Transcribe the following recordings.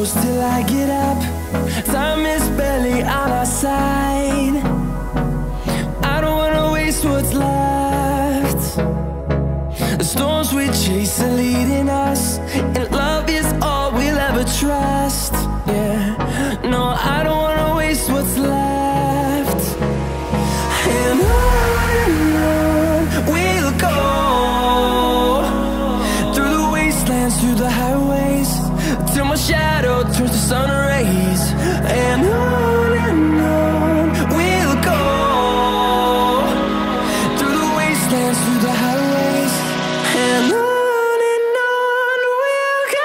close till I get up. Time is barely on our side. I don't wanna waste what's left. The storms we chase are leading us, and love is all we'll ever trust. Yeah, no, I don't wanna waste what's left. And on we'll go, through the wastelands, through the highways, till my shadow turns to sun rays. And on we'll go, through the wastelands, through the highways, and on we'll go.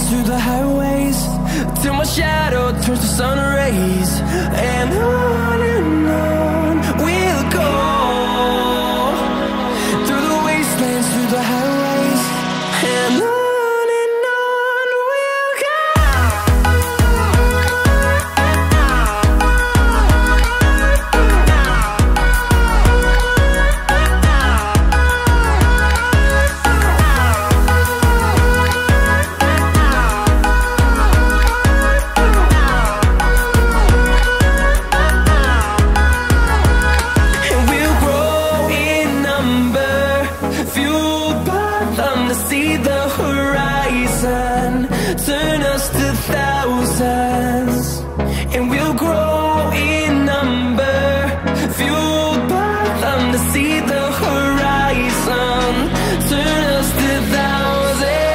Through the highways, till my shadow turns to sun rays. And on we'll go, through the wastelands, through the highways, and on we'll go. See the horizon turn us to thousands, and we'll grow in number, fueled by them. To see the horizon turn us to thousands,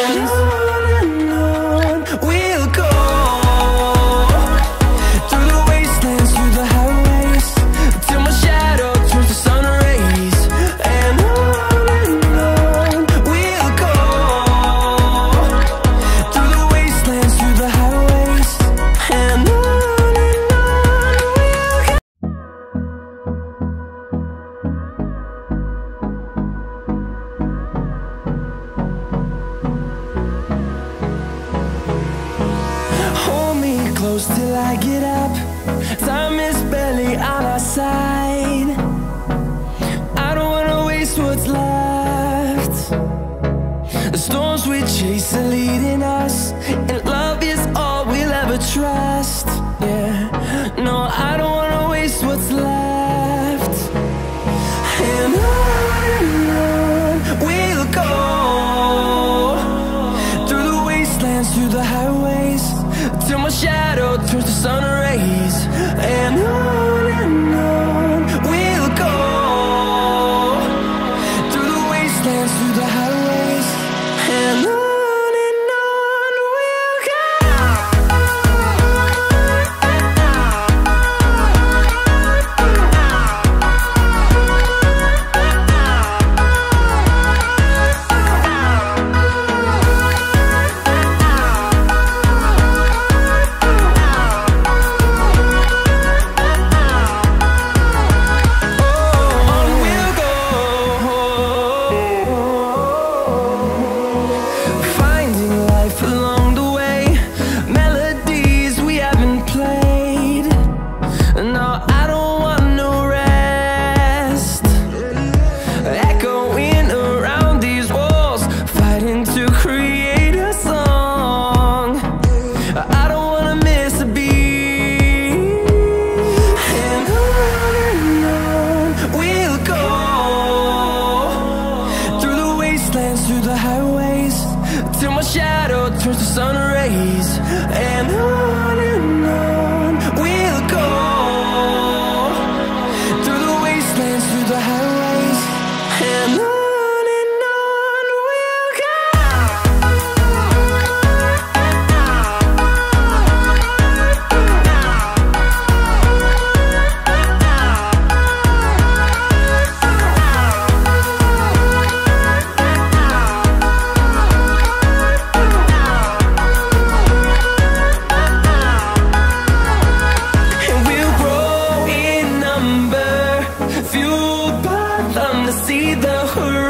and on we'll go, through the wastelands, through the highways, till my shadow turns to sun rays. And close till I get up. Time is barely on our side. I don't wanna waste what's left. The storms we chase are leading us, and love is all we'll ever trust. Yeah, no, I don't wanna waste what's left. And on we'll go, through the wastelands, through the highways, till my shadow turns to sun rays. And on we'll go, through the wastelands, through the highways, and on we'll go. dance through the highways, and on we'll go. See the horizon.